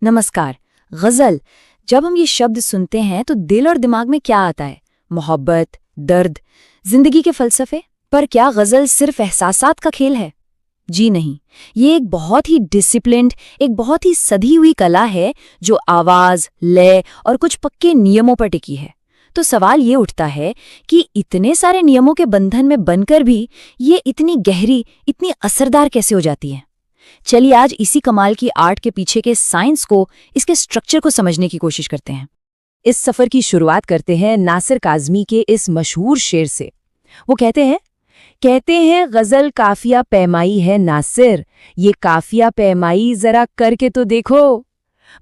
नमस्कार। गजल, जब हम ये शब्द सुनते हैं तो दिल और दिमाग में क्या आता है? मोहब्बत, दर्द, जिंदगी के फलसफे। पर क्या गजल सिर्फ एहसासात का खेल है? जी नहीं, ये एक बहुत ही डिसिप्लिन्ड, एक बहुत ही सधी हुई कला है जो आवाज, लय और कुछ पक्के नियमों पर टिकी है। तो सवाल ये उठता है कि इतने सारे नियमों के बंधन में बनकर भी ये इतनी गहरी, इतनी असरदार कैसे हो जाती है? चलिए आज इसी कमाल की आर्ट के पीछे के साइंस को, इसके स्ट्रक्चर को समझने की कोशिश करते हैं। इस सफर की शुरुआत करते हैं नासिर काज़मी के इस मशहूर शेर से। वो कहते हैं गजल काफिया पैमाई है नासिर, ये काफिया पैमाई जरा करके तो देखो।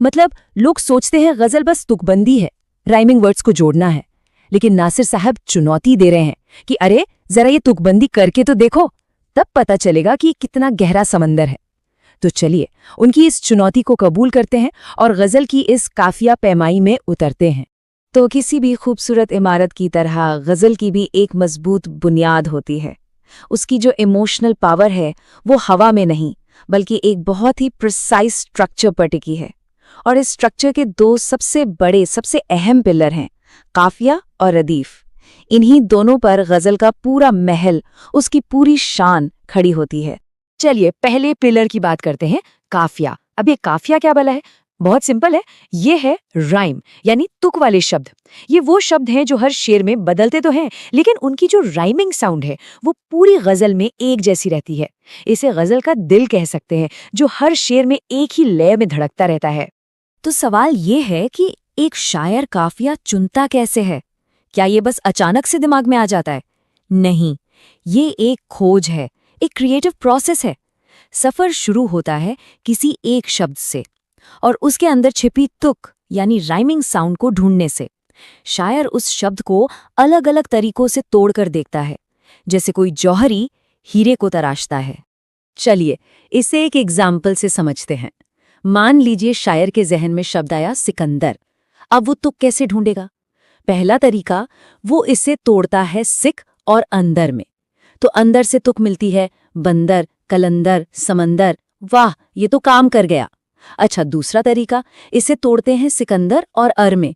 मतलब लोग सोचते हैं गजल बस तुकबंदी है, राइमिंग वर्ड्स को जोड़ना है, लेकिन नासिर साहब चुनौती दे रहे हैं कि अरे जरा ये तुकबंदी करके तो देखो, तब पता चलेगा कि कितना गहरा समंदर है। तो चलिए उनकी इस चुनौती को कबूल करते हैं और गजल की इस काफिया पैमाई में उतरते हैं। तो किसी भी खूबसूरत इमारत की तरह गजल की भी एक मजबूत बुनियाद होती है। उसकी जो इमोशनल पावर है वो हवा में नहीं, बल्कि एक बहुत ही प्रिसाइज स्ट्रक्चर पर टिकी है। और इस स्ट्रक्चर के दो सबसे बड़े, सबसे अहम पिलर हैं, काफिया और रदीफ। इन्हीं दोनों पर गजल का पूरा महल, उसकी पूरी शान खड़ी होती है। चलिए पहले पिलर की बात करते हैं, काफिया। अब ये काफिया क्या भला है? बहुत सिंपल है, ये है राइम, यानी तुक वाले शब्द। ये वो शब्द हैं जो हर शेर में बदलते तो हैं, लेकिन उनकी जो राइमिंग साउंड है वो पूरी गजल में एक जैसी रहती है। इसे गजल का दिल कह सकते हैं, जो हर शेर में एक ही लय में धड़कता रहता है। तो सवाल ये है कि एक शायर काफिया चुनता कैसे है? क्या ये बस अचानक से दिमाग में आ जाता है? नहीं, ये एक खोज है, एक क्रिएटिव प्रोसेस है। सफर शुरू होता है किसी एक शब्द से और उसके अंदर छिपी तुक यानी राइमिंग साउंड को ढूंढने से। शायर उस शब्द को अलग अलग तरीकों से तोड़कर देखता है, जैसे कोई जौहरी हीरे को तराशता है। चलिए इसे एक एग्जाम्पल से समझते हैं। मान लीजिए शायर के जहन में शब्द आया सिकंदर। अब वो तुक कैसे ढूंढेगा? पहला तरीका, वो इसे तोड़ता है सिक और अंदर में। तो अंदर से तुक मिलती है बंदर, कलंदर, समंदर। वाह, ये तो काम कर गया। अच्छा, दूसरा तरीका, इसे तोड़ते हैं सिकंदर और अर में।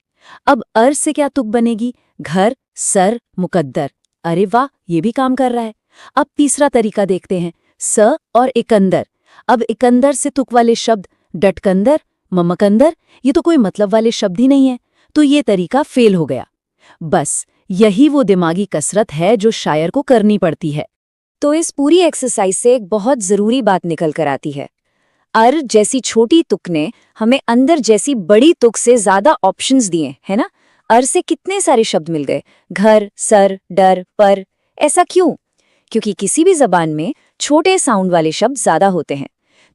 अब अर से क्या तुक बनेगी? घर, सर, मुकद्दर। अरे वाह, ये भी काम कर रहा है। अब तीसरा तरीका देखते हैं, स और इकंदर। अब इकंदर से तुक वाले शब्द डटकंदर, ममकंदर। ये तो कोई मतलब वाले शब्द ही नहीं है, तो ये तरीका फेल हो गया। बस यही वो दिमागी कसरत है जो शायर को करनी पड़ती है। तो इस पूरी एक्सरसाइज से एक बहुत जरूरी बात निकल कर आती है। अर जैसी छोटी तुक ने हमें अंदर जैसी बड़ी तुक से ज्यादा ऑप्शंस दिए, है ना? अर से कितने सारे शब्द मिल गए, घर, सर, डर, पर। ऐसा क्यों? क्योंकि किसी भी जबान में छोटे साउंड वाले शब्द ज्यादा होते हैं।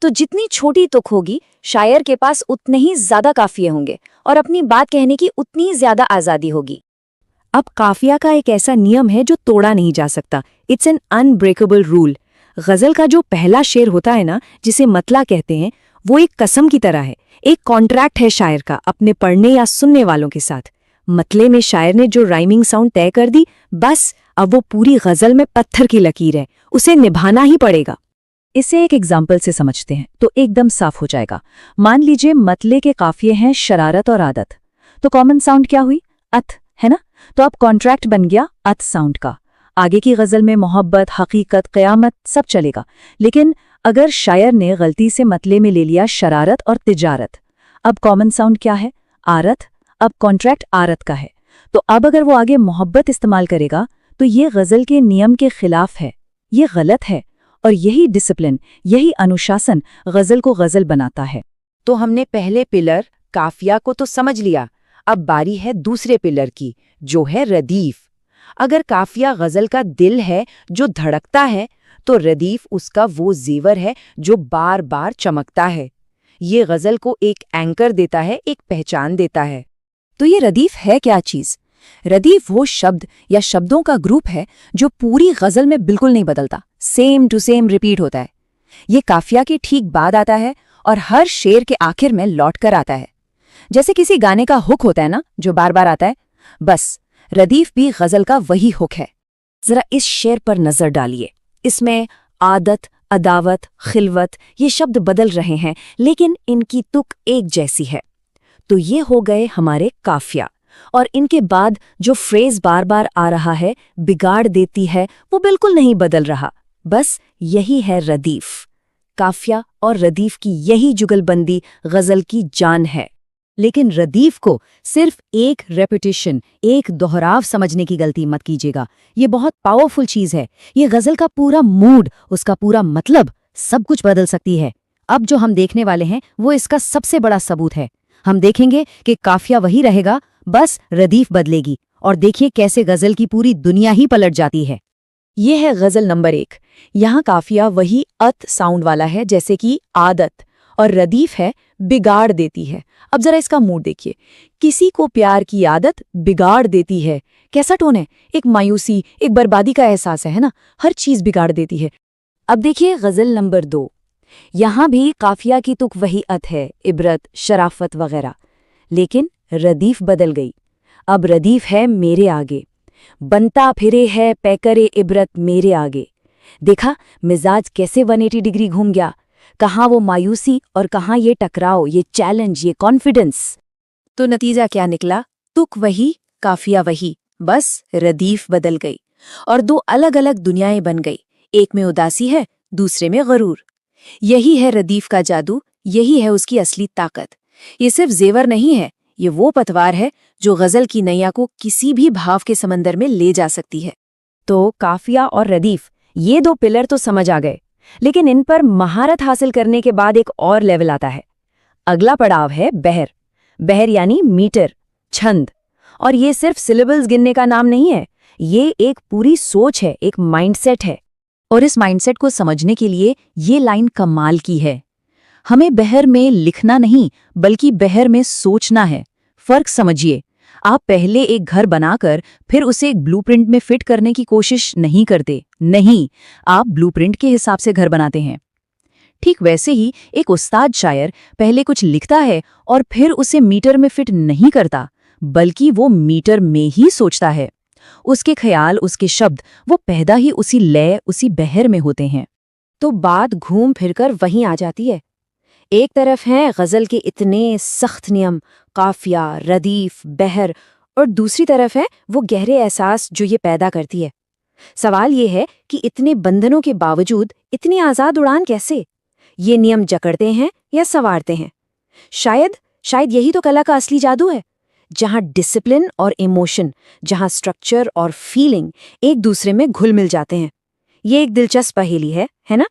तो जितनी छोटी तुक होगी, शायर के पास उतने ही ज्यादा काफिये होंगे और अपनी बात कहने की उतनी ही ज्यादा आजादी होगी। अब काफिया का एक ऐसा नियम है जो तोड़ा नहीं जा सकता। It's an unbreakable rule. गजल का जो पहला शेर होता है ना, जिसे मतला कहते हैं, वो एक कसम की तरह है, एक कॉन्ट्रैक्ट है शायर का अपने पढ़ने या सुनने वालों के साथ। मतले में शायर ने जो राइमिंग साउंड तय कर दी, बस अब वो पूरी गजल में पत्थर की लकीर है, उसे निभाना ही पड़ेगा। इसे एक एग्जाम्पल से समझते हैं तो एकदम साफ हो जाएगा। मान लीजिए मतले के काफिये हैं शरारत और आदत, तो कॉमन साउंड क्या हुई? अथ, है ना? तो अब कॉन्ट्रैक्ट बन गया अथ साउंड का। आगे की गजल में मोहब्बत, हकीकत, क़यामत सब चलेगा। लेकिन अगर शायर ने गलती से मतले में ले लिया शरारत और तिजारत, अब कॉमन साउंड क्या है? आरत। अब कॉन्ट्रैक्ट आरत का है, तो अब अगर वो आगे मोहब्बत इस्तेमाल करेगा तो ये गजल के नियम के खिलाफ है, ये गलत है। और यही डिसिप्लिन, यही अनुशासन गजल को गजल बनाता है। तो हमने पहले पिलर काफिया को तो समझ लिया, अब बारी है दूसरे पिलर की, जो है रदीफ। अगर काफिया गजल का दिल है जो धड़कता है, तो रदीफ उसका वो जेवर है जो बार बार चमकता है। ये गजल को एक एंकर देता है, एक पहचान देता है। तो ये रदीफ है क्या चीज? रदीफ वो शब्द या शब्दों का ग्रुप है जो पूरी गजल में बिल्कुल नहीं बदलता, सेम टू सेम रिपीट होता है। ये काफिया के ठीक बाद आता है और हर शेर के आखिर में लौट कर आता है। जैसे किसी गाने का हुक होता है ना, जो बार बार आता है, बस रदीफ भी गजल का वही हुक है। जरा इस शेर पर नजर डालिए। इसमें आदत, अदावत, खिलवत, ये शब्द बदल रहे हैं, लेकिन इनकी तुक एक जैसी है। तो ये हो गए हमारे काफिया। और इनके बाद जो फ्रेज बार बार आ रहा है, बिगाड़ देती है, वो बिल्कुल नहीं बदल रहा। बस यही है रदीफ। काफिया और रदीफ की यही जुगलबंदी गजल की जान है। लेकिन रदीफ को सिर्फ एक रेपिटेशन, एक दोहराव समझने की गलती मत कीजिएगा। ये बहुत पावरफुल चीज है। ये गजल का पूरा मूड, उसका पूरा मतलब, सब कुछ बदल सकती है। अब जो हम देखने वाले हैं वो इसका सबसे बड़ा सबूत है। हम देखेंगे कि काफिया वही रहेगा, बस रदीफ बदलेगी। और देखिए कैसे गजल की पूरी दुनिया ही पलट जाती है। ये है गजल नंबर 1। यहाँ काफिया वही अत साउंड वाला है, जैसे कि आदत, और रदीफ है बिगाड़ देती है। अब जरा इसका मूड देखिए। किसी को प्यार की आदत बिगाड़ देती है। कैसा टोन है? एक मायूसी, एक बर्बादी का एहसास है ना? हर चीज बिगाड़ देती है। अब देखिए गजल नंबर 2। यहाँ भी काफिया की तुक वही अत है, इबरत, शराफत वगैरह, लेकिन रदीफ बदल गई। अब रदीफ है मेरे आगे, बनता फिरे है पैकरे इबरत मेरे आगे। देखा मिजाज कैसे 180 डिग्री घूम गया। कहाँ वो मायूसी और कहाँ ये टकराव, ये चैलेंज, ये कॉन्फिडेंस। तो नतीजा क्या निकला? तुक वही, काफिया वही, बस रदीफ बदल गई और 2 अलग अलग दुनियाएं बन गई। एक में उदासी है, दूसरे में गरूर। यही है रदीफ का जादू, यही है उसकी असली ताकत। ये सिर्फ जेवर नहीं है, ये वो पतवार है जो गजल की नैया को किसी भी भाव के समंदर में ले जा सकती है। तो काफिया और रदीफ, ये 2 पिलर तो समझ आ गए, लेकिन इन पर महारत हासिल करने के बाद एक और लेवल आता है। अगला पड़ाव है बहर। बहर यानी मीटर, छंद। और ये सिर्फ सिलेबल्स गिनने का नाम नहीं है, ये एक पूरी सोच है, एक माइंडसेट है। और इस माइंडसेट को समझने के लिए ये लाइन कमाल की है। हमें बहर में लिखना नहीं, बल्कि बहर में सोचना है। फर्क समझिए। आप पहले एक घर बनाकर फिर उसे एक ब्लूप्रिंट में फिट करने की कोशिश नहीं करते। नहीं, आप ब्लूप्रिंट के हिसाब से घर बनाते हैं। ठीक वैसे ही एक उस्ताद शायर पहले कुछ लिखता है और फिर उसे मीटर में फिट नहीं करता, बल्कि वो मीटर में ही सोचता है। उसके ख्याल, उसके शब्द, वो पैदा ही उसी लय, उसी बहर में होते हैं। तो बात घूम फिरकर वहीं आ जाती है। एक तरफ हैं गजल के इतने सख्त नियम, काफिया, रदीफ, बहर, और दूसरी तरफ है वो गहरे एहसास जो ये पैदा करती है। सवाल ये है कि इतने बंधनों के बावजूद इतनी आज़ाद उड़ान कैसे? ये नियम जकड़ते हैं या संवारते हैं? शायद यही तो कला का असली जादू है, जहाँ डिसिप्लिन और इमोशन, जहाँ स्ट्रक्चर और फीलिंग एक दूसरे में घुल मिल जाते हैं। ये एक दिलचस्प पहेली है ना?